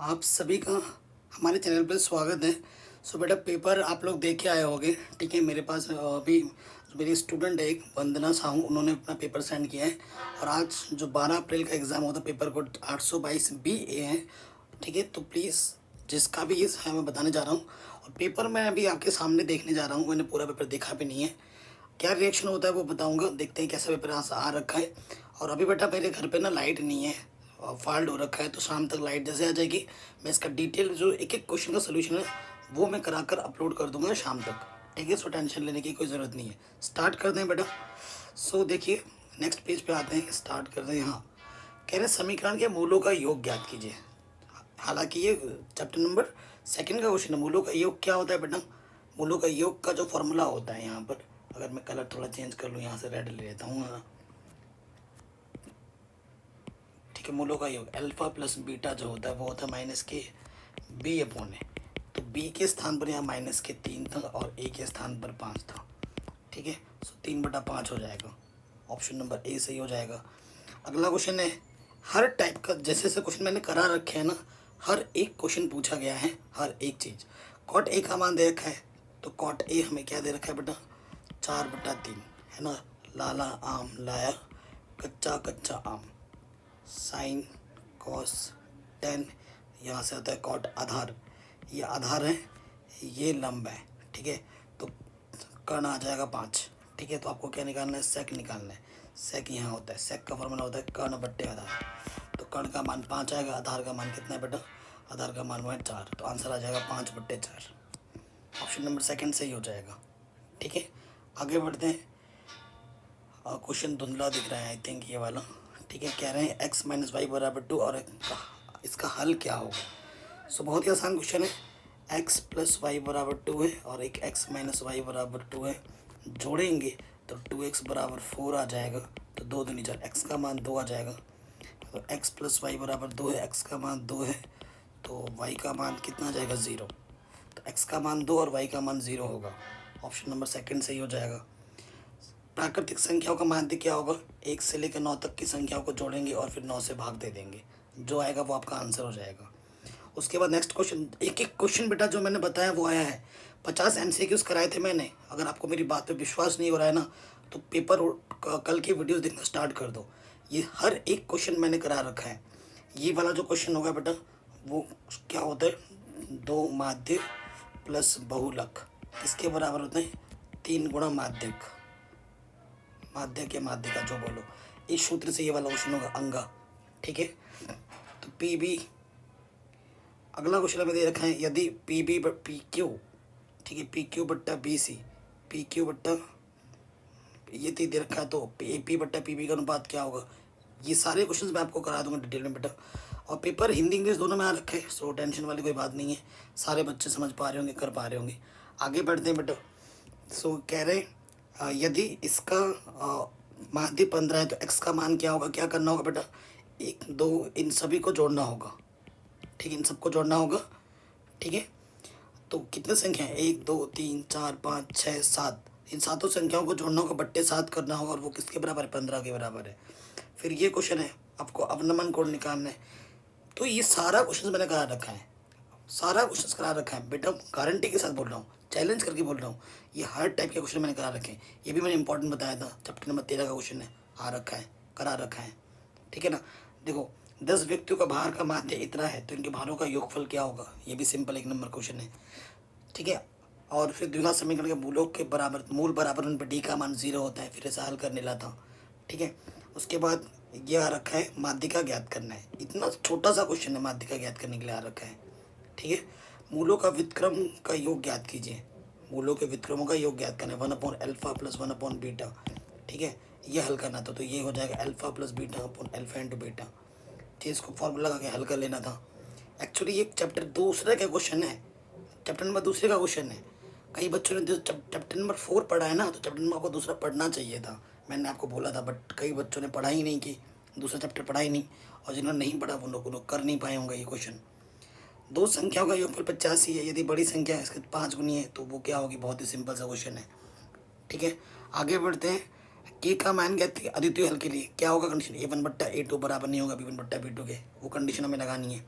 आप सभी का हमारे चैनल पर स्वागत है। सो बेटा पेपर आप लोग देख के आए होंगे। ठीक है, मेरे पास अभी मेरी स्टूडेंट है एक वंदना साहू, उन्होंने अपना पेपर सेंड किया है। और आज जो 12 अप्रैल का एग्ज़ाम होता है पेपर कोड 822 BA है। ठीक है, तो प्लीज़ जिसका भी इस है मैं बताने जा रहा हूँ। और पेपर मैं अभी आपके सामने देखने जा रहा हूँ, मैंने पूरा पेपर देखा भी नहीं है। क्या रिएक्शन होता है वो बताऊंगा, देखते हैं कैसा पेपर आ रखा है। और अभी बेटा मेरे घर पे ना लाइट नहीं है, फॉल्ट हो रखा है, तो शाम तक लाइट जैसे आ जाएगी मैं इसका डिटेल जो एक एक क्वेश्चन का सोल्यूशन है वो मैं करा कर अपलोड कर दूंगा शाम तक। ठीक है, सो टेंशन लेने की कोई ज़रूरत नहीं है। स्टार्ट करते हैं बेटा। सो देखिए नेक्स्ट पेज पे आते हैं, स्टार्ट करते हैं। यहाँ कह रहे हैं समीकरण के मूलों का योग ज्ञात कीजिए। हालांकि ये चैप्टर नंबर 2 का क्वेश्चन है। मूलों का योग क्या होता है बेटा? मूलों का योग का जो फॉर्मूला होता है, यहाँ पर अगर मैं कलर थोड़ा चेंज कर लूँ, यहाँ से रेड ले लेता हूँ। ठीक है, मूलों का योग अल्फा प्लस बीटा जो होता है वो होता है -के b/। तो b के स्थान पर यहाँ -3 था और a के स्थान पर 5 था। ठीक है, सो 3/5 हो जाएगा। ऑप्शन नंबर ए सही हो जाएगा। अगला क्वेश्चन है, हर टाइप का जैसे जैसे क्वेश्चन मैंने करा रखे हैं ना, हर एक क्वेश्चन पूछा गया है, हर एक चीज़। कॉट ए का मान दे रखा है, तो कॉट ए हमें क्या दे रखा है बेटा? 4/3 है ना। लाला आम लाया, कच्चा कच्चा आम। साइन कॉस टेन, यहाँ से आता है कॉट आधार, ये आधार है, ये लंब है। ठीक है, तो कर्ण आ जाएगा 5। ठीक है, तो आपको क्या निकालना है? सेक निकालना है। सेक यहाँ होता है, सेक का फॉर्मूला होता है कर्ण बट्टे आधार। तो कर्ण का मान 5 आएगा, आधार का मान कितना है बेटा? आधार का मान 4, तो आंसर आ जाएगा 5/4। ऑप्शन नंबर सेकंड सही हो जाएगा। ठीक है, आगे बढ़ते हैं। क्वेश्चन धुंधला दिख रहा है आई थिंक ये वाला। ठीक है, कह रहे हैं x - y = 2 और इसका हल क्या होगा? सो बहुत ही आसान क्वेश्चन है। x + y = 2 है और एक x - y = 2 है, जोड़ेंगे तो 2x = 4 आ जाएगा। तो 2 दूनी 4, x का मान 2 आ जाएगा। तो x + y = 2 है, x का मान 2 है, तो y का मान कितना आ जाएगा? 0। तो x का मान 2 और y का मान 0 होगा। ऑप्शन नंबर सेकंड सही हो जाएगा। प्राकृतिक संख्याओं का माध्य क्या होगा? 1 से लेकर 9 तक की संख्याओं को जोड़ेंगे और फिर 9 से भाग दे देंगे, जो आएगा वो आपका आंसर हो जाएगा। उसके बाद नेक्स्ट क्वेश्चन, एक एक क्वेश्चन बेटा जो मैंने बताया वो आया है। 50 MCQs कराए थे मैंने। अगर आपको मेरी बात पे विश्वास नहीं हो रहा है ना, तो पेपर कल की वीडियो देखना स्टार्ट कर दो। ये हर एक क्वेश्चन मैंने करा रखा है। ये वाला जो क्वेश्चन होगा बेटा वो क्या होता है? 2 माध्य प्लस बहुलक इसके बराबर होते हैं 3 गुणा माध्यक। माध्यक या माध्यिका जो बोलो, इस सूत्र से ये वाला क्वेश्चन होगा अंगा। ठीक है, तो पी बी। अगला क्वेश्चन हमें दे रखा है, यदि पी बी पी क्यू, ठीक है, पी क्यू बट्टा बी सी, पी क्यू बट्टा ये दे रखा है, तो पी बट्टा पी बी का अनुपात क्या होगा? ये सारे क्वेश्चन मैं आपको करा दूंगा डिटेल में बेटा। और पेपर हिंदी इंग्लिश दोनों में आ रखे हैं, सो टेंशन वाली कोई बात नहीं है। सारे बच्चे समझ पा रहे होंगे, कर पा रहे होंगे। आगे बढ़ते हैं बेटा। सो कह रहे यदि इसका माध्य 15 है तो x का मान क्या होगा? क्या करना होगा बेटा? 1 2 इन सभी को जोड़ना होगा। ठीक है, इन सबको जोड़ना होगा। ठीक है, तो कितने संख्या है? 1 2 3 4 5 6 7, इन सातों संख्याओं को जोड़ना होगा, बट्टे 7 करना होगा, और वो किसके बराबर है? 15 के बराबर है। फिर ये क्वेश्चन है, आपको अवनमन कोण निकालना है। तो ये सारा क्वेश्चन मैंने करा रखा है, सारा क्वेश्चन करा रखा है बेटा, गारंटी के साथ बोल रहा हूँ, चैलेंज करके बोल रहा हूँ। ये हर टाइप के क्वेश्चन मैंने करा रखे हैं। ये भी मैंने इंपॉर्टेंट बताया था, चैप्टर नंबर 13 का क्वेश्चन है, आ रखा है, करा रखा है। ठीक है ना। देखो 10 व्यक्तियों का भार का माध्य इतना है, तो इनके भारों का योगफल क्या होगा? ये भी सिंपल 1 नंबर क्वेश्चन है। ठीक है, और फिर द्विघात समीकरण के मूलों के बराबर, मूल बराबर उन पर डी का मान 0 होता है, फिर ऐसा हल करने ला था। ठीक है, उसके बाद ये आ रखा है माध्यिका ज्ञात करना है। इतना छोटा सा क्वेश्चन है, माध्यिका ज्ञात करने के लिए आ रखा है। ठीक है, मूलों का व्युत्क्रम का योग ज्ञात कीजिए। मूलों के व्युत्क्रमों का योग ज्ञात करना है, 1/α + 1/β। ठीक है, ये हल करना था, तो ये हो जाएगा α + β/α × β। ठीक, इसको फॉर्मूला लगा के हल कर लेना था। एक्चुअली ये चैप्टर दूसरे का क्वेश्चन है, चैप्टर नंबर दूसरे का क्वेश्चन है। कई बच्चों ने चैप्टर नंबर 4 पढ़ा है ना, तो चैप्टर नंबर आपको दूसरा पढ़ना चाहिए था, मैंने आपको बोला था, बट कई बच्चों ने पढ़ा ही नहीं, कि दूसरा चैप्टर पढ़ा ही नहीं, और जिन्होंने नहीं पढ़ा वो लोग कर नहीं पाए होंगे ये क्वेश्चन। दो संख्याओं का योगफल 85 है, यदि बड़ी संख्या है इसके 5 गुनी है तो वो क्या होगी? बहुत ही सिंपल सा क्वेश्चन है। ठीक है, आगे बढ़ते हैं। के का मान ज्ञात अद्वितीय हल के लिए क्या होगा कंडीशन? A1/A2 बराबर नहीं होगा B1/B2 के, वो कंडीशन हमें लगानी है।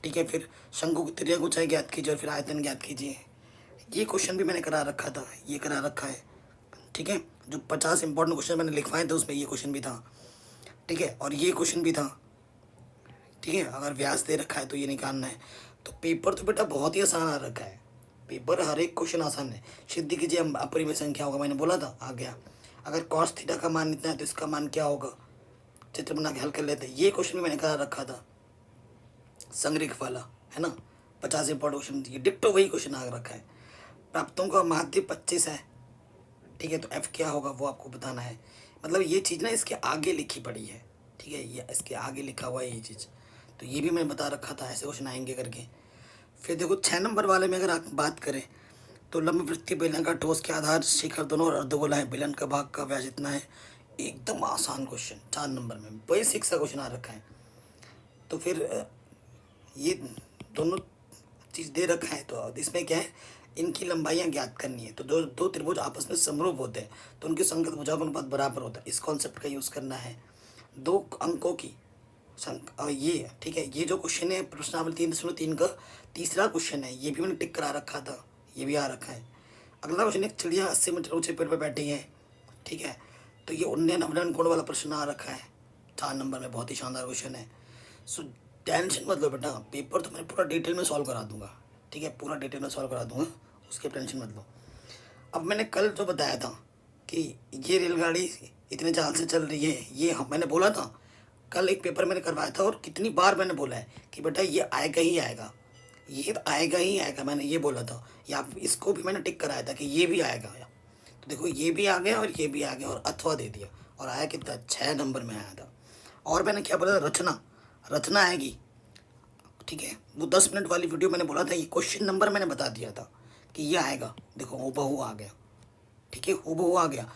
ठीक है। फिर शंकु की त्रिज्या को ऊंचाई ज्ञात कीजिए और फिर आयतन ज्ञात कीजिए। ये क्वेश्चन भी मैंने करा रखा था, ये करा रखा है, ठीक है। जो 50 इंपॉर्टेंट क्वेश्चन मैंने लिखवाए थे उसमें ये क्वेश्चन भी था, ठीक है। और ये क्वेश्चन भी था, ठीक है। अगर व्यास दे रखा है तो ये निकालना है। तो पेपर तो बेटा बहुत ही आसान आ रखा है, पेपर हर एक क्वेश्चन आसान है। सिद्ध कीजिए अपरिमेय संख्या होगा, मैंने बोला था, आ गया। अगर कॉस थीटा का मान इतना है तो इसका मान क्या होगा, चित्र बना के हल कर लेते हैं। ये क्वेश्चन भी मैंने करा रखा था, संग्रह वाला, है ना। 50 इंपॉर्टेंट क्वेश्चन, ये डिक्टो वही क्वेश्चन आ रखा है। प्राप्तों का माध्य 25 है, ठीक है। तो एफ क्या होगा वो आपको बताना है। मतलब ये चीज़ ना इसके आगे लिखी पड़ी है, ठीक है, ये इसके आगे लिखा हुआ है ये चीज़। तो ये भी मैंने बता रखा था, ऐसे क्वेश्चन आएंगे करके। फिर देखो 6 नंबर वाले में अगर आप बात करें तो लंब वृत्तीय बेलन का ठोस के आधार शिखर दोनों और अर्धगोला है, बेलन का भाग का व्यास इतना है। एकदम आसान क्वेश्चन, 4 नंबर में बेसिक सा क्वेश्चन आ रखा है। तो फिर ये दोनों चीज़ दे रखा है, तो इसमें क्या है, इनकी लंबाइयाँ ज्ञात करनी है। तो दो त्रिभुज आपस में समरूप होते हैं तो उनके संगत भुजा का अनुपात बराबर होता है। इस कॉन्सेप्ट का यूज़ करना है। 2 अंकों की ये, ठीक है। ये जो क्वेश्चन है प्रश्नावली 3.3 का तीसरा क्वेश्चन है, ये भी मैंने टिक करा रखा था, ये भी आ रखा है। अगला क्वेश्चन, एक चिड़िया 80 मीटर ऊंचे पेड़ पर बैठी है, ठीक है। तो ये उन्नयन अवनयन कोण वाला प्रश्न आ रखा है 4 नंबर में, बहुत ही शानदार क्वेश्चन है। सो टेंशन मत लो बेटा, पेपर तो मैं पूरा डिटेल में सॉल्व करा दूंगा, ठीक है, पूरा डिटेल में सॉल्व करा दूंगा, उसकी टेंशन मत लो। अब मैंने कल जो बताया था कि ये रेलगाड़ी इतने चाल से चल रही है, ये मैंने बोला था कल, एक पेपर मैंने करवाया था और कितनी बार मैंने बोला है कि बेटा ये आएगा ही आएगा, ये आएगा ही आएगा, मैंने ये बोला था। या इसको भी मैंने टिक कराया था कि ये भी आएगा। तो देखो ये भी आ गया और ये भी आ गया और अथवा दे दिया, और आया कितना, 6 नंबर में आया था। और मैंने क्या बोला, रचना आएगी, ठीक है। वो 10 मिनट वाली वीडियो मैंने बोला था, ये क्वेश्चन नंबर मैंने बता दिया था कि ये आएगा। देखो हूबहू आ गया, ठीक है, हूबहू आ गया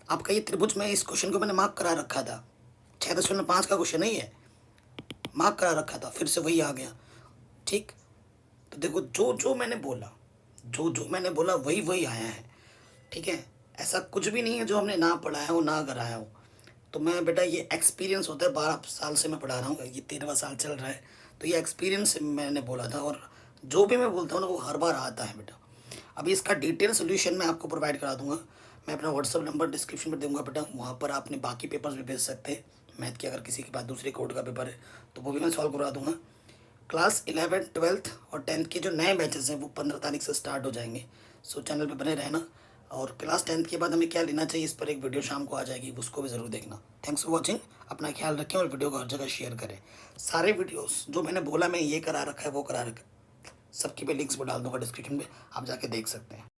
आपका ये त्रिभुज में। इस क्वेश्चन को मैंने मार्क करा रखा था, 6.5 का क्वेश्चन नहीं है, मार्क करा रखा था, फिर से वही आ गया, ठीक। तो देखो जो जो मैंने बोला, जो मैंने बोला वही वही आया है, ठीक है। ऐसा कुछ भी नहीं है जो हमने ना पढ़ाया हो ना कराया हो। तो मैं बेटा, ये एक्सपीरियंस होता है, 12 साल से मैं पढ़ा रहा हूँ, ये 13वां साल चल रहा है, तो ये एक्सपीरियंस से मैंने बोला था। और जो भी मैं बोलता हूँ ना वो हर बार आता है बेटा। अभी इसका डिटेल सोल्यूशन मैं आपको प्रोवाइड करा दूंगा, मैं अपना व्हाट्सअप नंबर डिस्क्रिप्शन में दूंगा बेटा, वहाँ पर आपने बाकी पेपर्स भी भेज सकते हैं। मैथ के अगर किसी के पास दूसरे कोड का पेपर है तो वो भी मैं सॉल्व करवा दूंगा। क्लास 11, 12 और 10 के जो नए बैचेस हैं वो 15 तारीख से स्टार्ट हो जाएंगे। सो चैनल पे बने रहना। और क्लास 10 के बाद हमें क्या लेना चाहिए, इस पर एक वीडियो शाम को आ जाएगी, उसको भी ज़रूर देखना। थैंक्स फॉर वॉचिंग, अपना ख्याल रखें और वीडियो को हर जगह शेयर करें। सारे वीडियोस जो मैंने बोला मैं ये करा रखा है वो करा रखा है, सबकी पे लिंक्स को डाल दूँगा डिस्क्रिप्शन में, आप जाके देख सकते हैं।